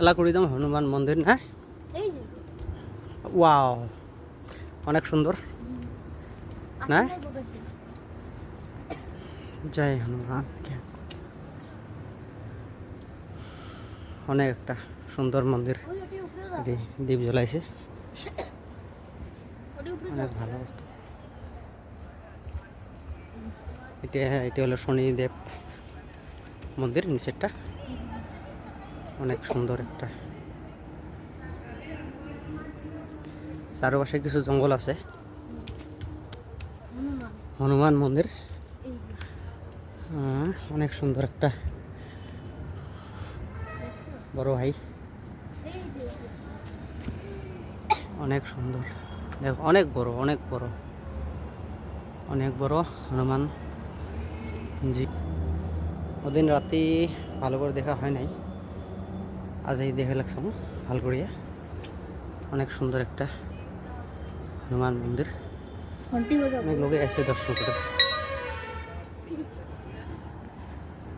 এলাকুড়িদাম হনুমান মন্দির না? ওয়াও, অনেক সুন্দর না? জয় হনুমান। অনেক একটা সুন্দর মন্দির, দ্বীপ জ্বলাইছে, অনেক ভালো অবস্থা। এটা হলো শনিদেব মন্দির, নিচেরটা অনেক সুন্দর একটা। চারপাশে কিছু জঙ্গল আছে। হনুমান মন্দির অনেক সুন্দর একটা বড় ভাই, অনেক সুন্দর। দেখো অনেক বড়, অনেক বড়, অনেক বড় হনুমান জি। ওদিন রাতে ভালো করে দেখা হয় নাই, আজ এই দেখে লাগছে ভালো করিয়া। অনেক সুন্দর একটা হনুমান মন্দির, অনেক লোকে এসে দর্শন করে,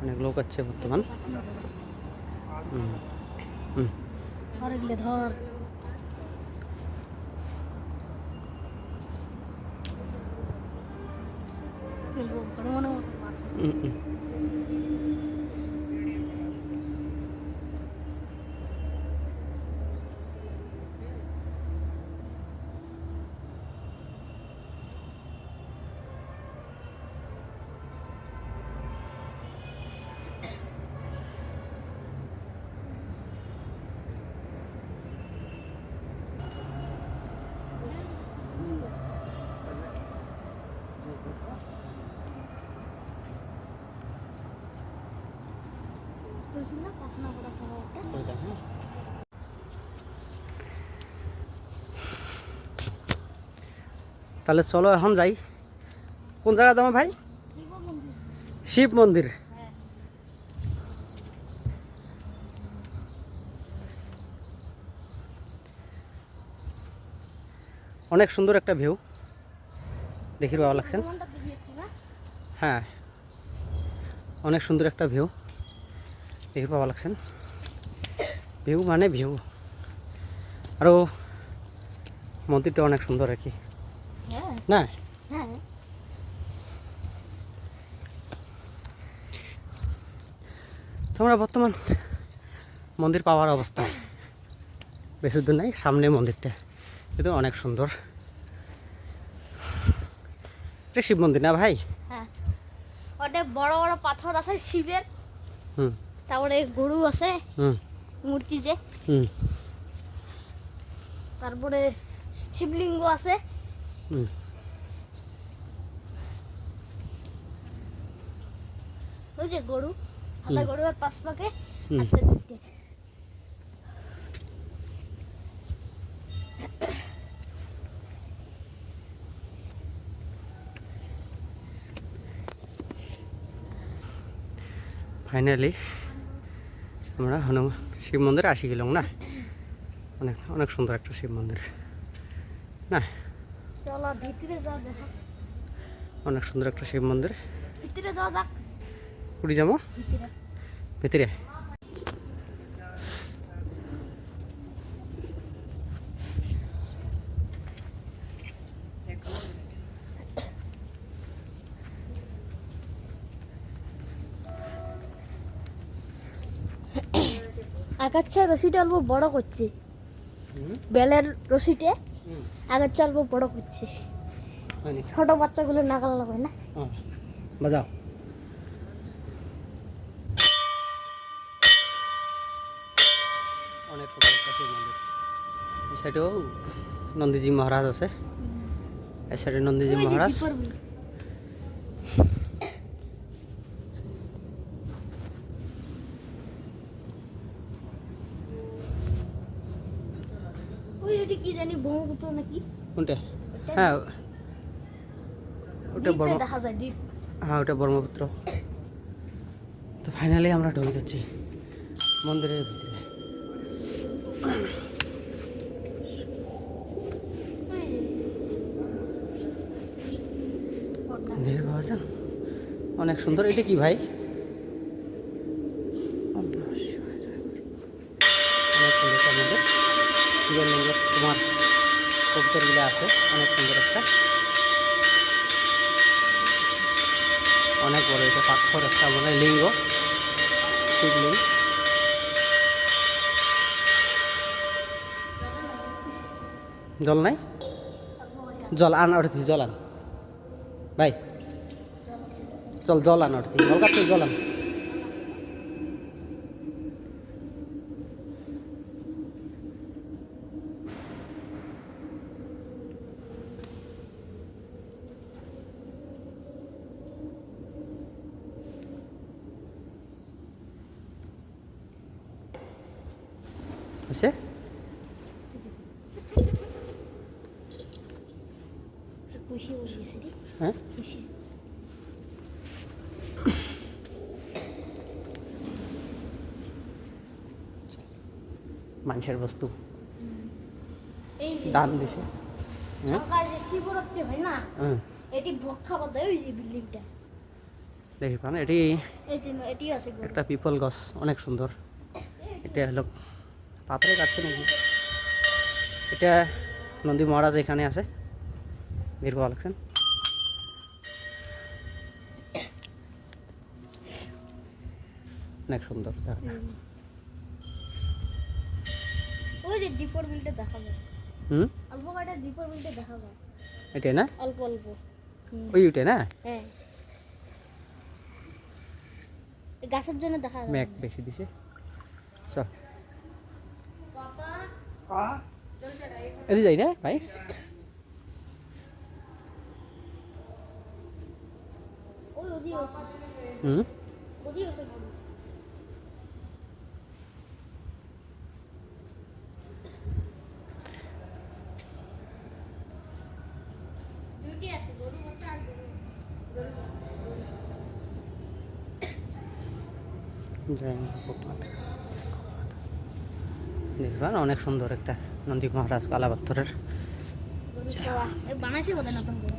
অনেক লোক আছে বর্তমান। ধর তাহলে চলো এখন যাই। কোন জায়গা তোমার ভাই? শিব মন্দির। অনেক সুন্দর একটা ভিউ, দেখি ভালো লাগছেন। হ্যাঁ, অনেক সুন্দর একটা ভিউ, দেখি ভালো লাগছেন। ভিউ মানে ভিউ, আরও মন্দিরটা অনেক সুন্দর আর কি না? তোমরা বর্তমান মন্দির পাওয়ার অবস্থা বেশি দূর নাই, সামনে মন্দিরটা কিন্তু অনেক সুন্দর। এটা শিব মন্দির না ভাই? হ্যাঁ, ওটা বড় বড় পাথর আছে শিবের। হুম, তারপরে গরু আছে, হুম, মূর্তি যে, হুম, তারপরে শিবলিঙ্গ আছে। হুম, ওই যে গরু, আদা গরু আর পাঁচ পাকে হুম। আছে দুইটা। ফাইনালি আমরা হনুমান শিব মন্দিরে আসি গেলাম না? অনেক অনেক সুন্দর একটা শিব মন্দির না? চলো ভিতরে যাও, দেখো অনেক সুন্দর একটা শিব মন্দির। ভিতরে যাওয়া যাক। কুড়ি যাবো ভিতরে ভিতরে। আগাচ্ছা রশিটা অল্প বড় করছে, বেলের রশিটে আগাচ্ছা অল্প বড় করছে, ছোট বাচ্চাগুলো নাগাল লাগবে না। বাজাও। অনেক সুন্দর একটা শিব মন্দির। এই সাইডেও নন্দীজি মহারাজ আছে, এই সাইডে নন্দীজি মহারাজ। ওই ওটি কি জানি ব্রহ্মপুত্র নাকি? কোনটা? হ্যাঁ, ওটা দ্বীপে দেখা যায় দ্বীপ। হ্যাঁ, ওটা ব্রহ্মপুত্র। তো ফাইনালি আমরা ঢুকে যাচ্ছি মন্দিরের ভিতরে। দেখতে পাচ্ছেন অনেক সুন্দর। এটা কি ভাই? অনেক সুন্দর তার মধ্যে শিবলিঙ্গের তোমার কবুতরগুলো আছে, অনেক সুন্দর একটা, অনেক বড়। এটা পাথর একটা মানে লিঙ্গ, শিবলিঙ্গ। জল নাই? জল আন ওর থেকে, জল আন ভাই, চল জল আন ওর থেকে, জল কাছে জল আন। হয়েছে? খুশি বসিয়েছি রে, হ্যাঁ, খুশি। মানুষের বস্তু এই যে দান দিছে। হ্যাঁ, সকাল যে শিবরাত্রি হয় না, হ্যাঁ, এটি ভক্ষা বাদে ওই যে বিল্ডিংটা, দেখি পান এটি এই যে এটি আছে গরু। একটা পিপল গাছ, অনেক সুন্দর। এটা হলো পাথরের কাছে নাকি, এটা নন্দী মহারাজ এখানে আছে, বীর বাবা লাগছেন। অনেক সুন্দর জায়গাটা। ওই যে দীপর বিলটা দেখা যায়, হুম, অল্প কয়টা দীপর বিলটা দেখা যায়, এটাই না? অল্প অল্প। ওই উঠে না, হ্যাঁ, এই গাছের জন্য দেখা যায়। ম্যাক বেশি দিছে। চল এদি যাই না ভাই? ওই ওদি আছে, হুম, ওদি আছে গরু। দুটি আছে, গরু বাচ্চা আর গরু গরু জয় মা গোপাল। দেখবেন অনেক সুন্দর একটা নন্দী মহারাজ কালা পাথরের। গরু সবা এই বানাইছে বোধহয় নতুন করে।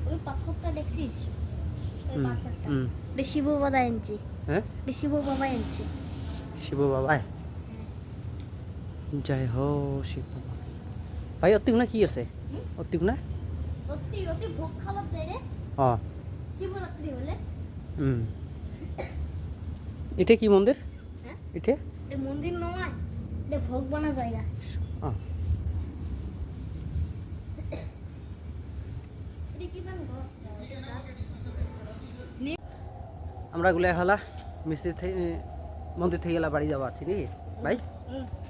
ওই পাথরটা দেখছিস, ওই হুম, পাথরটা হুম, এটা শিব বাবা এনেছে, হ্যাঁ, এটা শিব বাবা এনেছে। শিব বাবা। জয় হো শিব বাবা। ভাই অতিক না কি আছে? অতিক না? অতি অতি ভোগ খাবার দেয় রে ও, শিবরাত্রি হলে। হুম। এটা কি মন্দির? হ্যাঁ, এটা এটা মন্দির নয়, এটা ভোগ বানা জায়গা। ও, এটা কি বান গাছ? আমরা গুলা হলা মিস্ত্রি থেকে মন্দির থেকে গেলা বাড়ি যাওয়া আছি নাকি ভাই?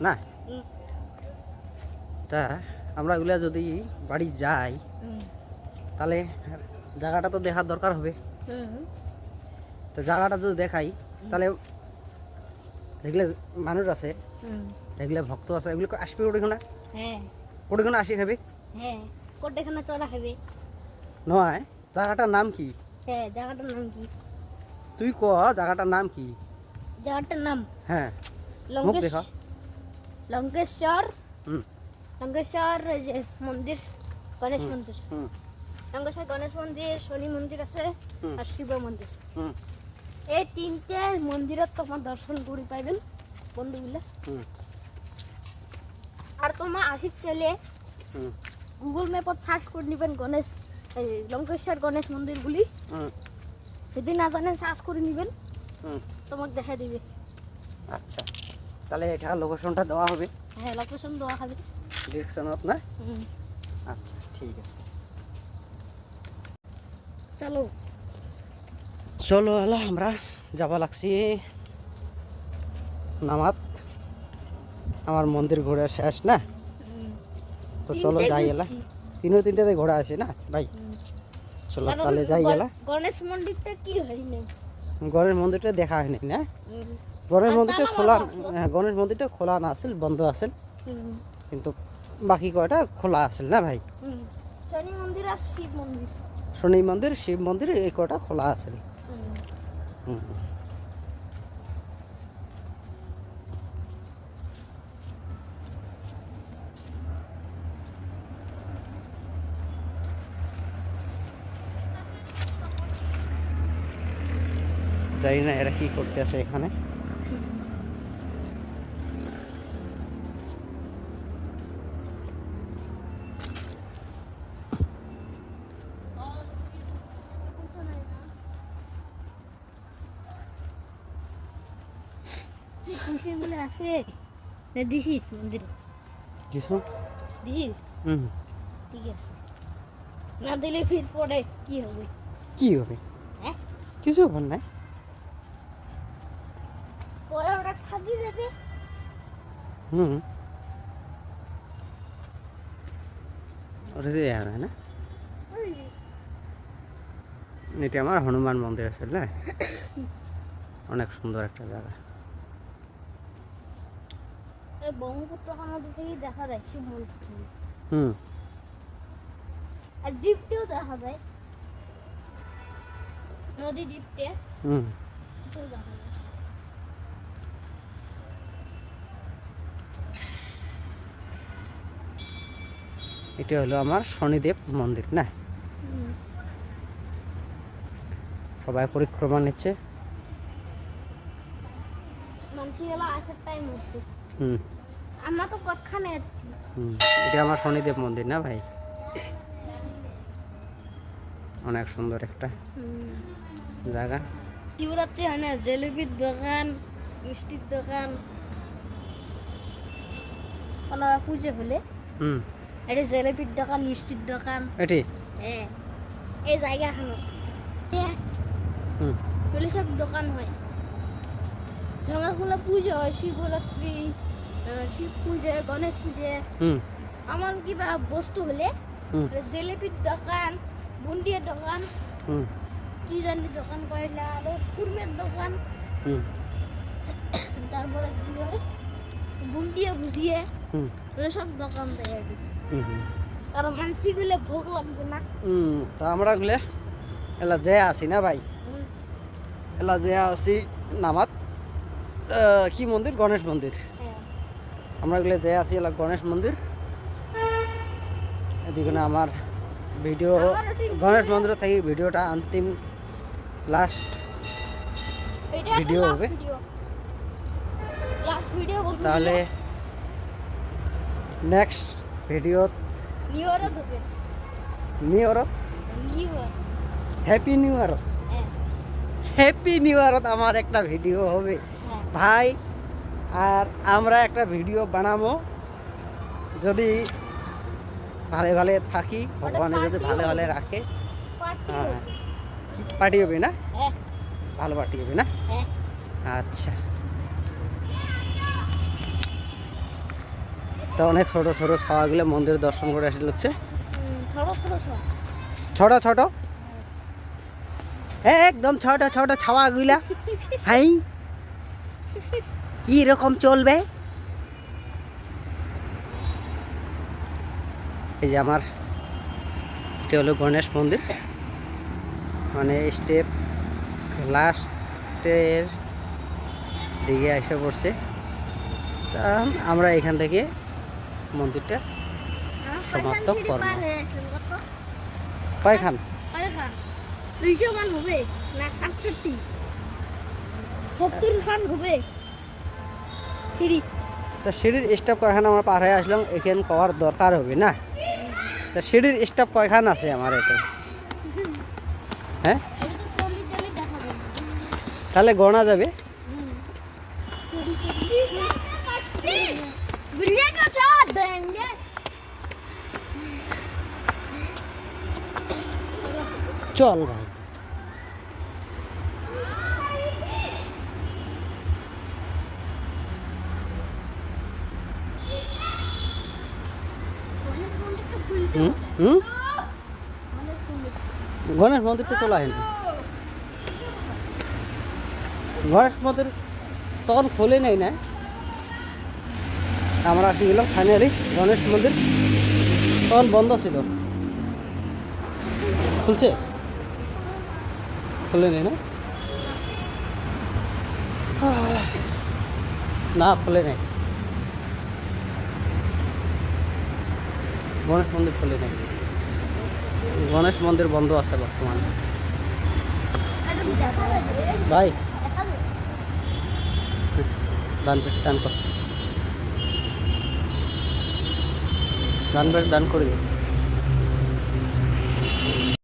না, তা আমরা গুলা যদি বাড়ি যাই তাহলে জায়গাটা তো দেখার দরকার হবে। তো জায়গাটা যদি দেখাই তাহলে দেখলে মানুষ আছে, দেখলে ভক্ত আছে, এগুলো আসবে ওটিখানে, হ্যাঁ ওটিখানে আসি খাবে হ্যাঁ, কোটেখানা চড়া খাবে। নয়। জায়গাটার নাম কি? হ্যাঁ, জায়গাটার নাম কি? তুই ক জায়গাটার নাম কি? জায়গাটার নাম হ্যাঁ, মুখ লঙ্কেশ দেখা। লঙ্কেশ্বর। হুম, লঙ্কেশ্বর এই যে মন্দির, গণেশ হুম, মন্দির। হুম, লঙ্কেশ্বর গণেশ মন্দির, শনি মন্দির আছে হুম, আর শিব মন্দির। হুম, এই তিনটে মন্দিরত তোমার দর্শন করে পাইবেন বন্ধুগুলা। হুম, আর তোমার আসির চলে হুম, গুগল ম্যাপত সার্চ করে নেবেন গণেশ, এই লঙ্কেশ্বর গণেশ মন্দিরগুলি। হুম, যদি না জানেন সার্চ করে নেবেন, হুম। তোমাকে দেখা দিবে। আচ্ছা, তাহলে এটা লোকেশনটা দেওয়া হবে হ্যাঁ, লোকেশন দেওয়া হবে। ডিরেকশনত না? হুম, আচ্ছা, ঠিক আছে। চলো চলো এলা আমরা যাব লাগছি নামাত। আমার মন্দির ঘোরা শেষ না, তো চলো তিনটে যাই এলা। ঘুরছি। তিনটাতে ঘোরা আছে না ভাই? চলো কারণ তাহলে যাই এলা। গণেশ মন্দিরটা কি হয় না, গণেশ মন্দিরটা দেখা হয়নি না? হুম, গণেশ আর মন্দিরটা তালা খোলা, মারা আসলো। হ্যাঁ গণেশ মন্দিরটা খোলা না আছিল, বন্ধ আছিল, হুম, কিন্তু বাকি কয়টা খোলা আছিল না ভাই? হুম। শনি মন্দির আর শিব মন্দির। শনি মন্দির, শিব মন্দির এই কয়টা খোলা আছিল। হুম। হুম। জানি না এরা কি করতে আছে এখানে। খুশিগুলো আসে না দিছিস মন্দির কিছু দিছিস? হুম ঠিক আছে, না দিলে ফির পরে কি হবে? কি হবে? হ্যাঁ, কিছু ব্যাপার নাই। পরে ওরা থাকি যাবে। হুম ওটা দিয়ে আর না, এটা আমার হনুমান মন্দির আছে না, অনেক সুন্দর একটা জায়গা। এই ব্রহ্মপুত্র নদী থেকে দেখা যায় শিব মন্দির থেকে। হুম আর দ্বীপটিও দেখা যায়, নদী দ্বীপটে হুম এটাও দেখা যায়। এটা হলো আমার শনিদেব মন্দির না, সবাই পরিক্রমা নিচ্ছে। মানুষগুলো আসার টাইম হচ্ছে, হুম আমরা তো কতখানে যাচ্ছি। হুম এটা আমার শনিদেব মন্দির না ভাই, অনেক সুন্দর একটা জায়গা। শিবরাত্রি হয় না, জিলিপির দোকান, মিষ্টির দোকান, কোনো পুজো হলে হুম এটা জিলিপির দোকান, মিষ্টির দোকান। এটি হ্যাঁ, এই জায়গাখানো হুম বলে সব দোকান হয়। জঙ্গাগুলো পুজো হয়, শিবরাত্রি, শিব পুজো, গণেশ পুজো, হুম আমার কিবা বস্তু হলে হুম জিলিপির দোকান, বুন্দিয়ার দোকান, হুম কি জানি দোকান কয়লা, আরো কুরমের দোকান, হুম তারপরে কি হয় বুন্দিয়া ভুজিয়ে, হুম সব দোকান দেয় আর কি। হুম হুম কারণ মানসিগুলো ভোগ লাগবে না। তা আমরা গুলে এলা যে আসি না ভাই, এলা যে আসি নামাত কি মন্দির, গণেশ মন্দির। হ্যাঁ, আমরা গুলো যে আসি এলা গণেশ মন্দির। এদিকে না আমার ভিডিও গণেশ মন্দির থেকে ভিডিওটা অন্তিম লাস্ট এটা ভিডিও ভিডিও হবে। হবে, লাস্ট ভিডিও বলতে তাহলে নেক্সট ভিডিও নিউ ইয়ার হবে, new year, new year. Happy new year, হ্যাঁ, হ্যাপি নিউ ইয়ার আমার একটা ভিডিও হবে হ্যাঁ, ভাই। আর আমরা একটা ভিডিও বানাবো যদি ভালো ভালো থাকি, ভগবানে যদি ভালো ভালো রাখে। পার্টি হ্যাঁ, হবে। পার্টি হবে না, হ্যাঁ, ভালো পার্টি হবে না। হ্যাঁ, আচ্ছা, তো অনেক ছোট ছোট ছাওয়াগুলো মন্দির দর্শন করে আসলে হচ্ছে ছোট ছোট সব। ছোট ছোট, একদম ছোট ছোট ছাওয়াগুলা। হাই কি রকম চলবে? এই যে আমার এটা হলো গণেশ মন্দির, মানে স্টেপ লাস্টের দিকে এসে পড়ছে। তা আমরা এখান থেকে মন্দিরটা সমাপ্ত করব। কয়খান? 200 মান হবে না 60 70 খান হবে সিঁড়ি। তা সিঁড়ির স্টেপ কয়খান আমরা পার হয়ে আসলাম, এখানে করার দরকার হবে না। তা সিঁড়ির স্টেপ কয়খান আছে আমার এতে? হ্যাঁ, এটা তো চলি চলি দেখা যাবে। তাহলে গণা যাবে। बिल्ली का चाट देंगे। চল ভাই, হুম হুম গণেশ মন্দির তো চলা হয়নি। গণেশ মন্দির তখন খোলে নাই না, আমরা আসি গেলাম ফাইনালি। গণেশ মন্দির তখন বন্ধ ছিল, খুলছে? খুলে নেই না, না খুলে নেই, গণেশ মন্দির খুলে নেই, গণেশ মন্দির বন্ধ আছে বর্তমানে ভাই। ডান পেটে ডান কর, ডান পেটে ডান করে দিই।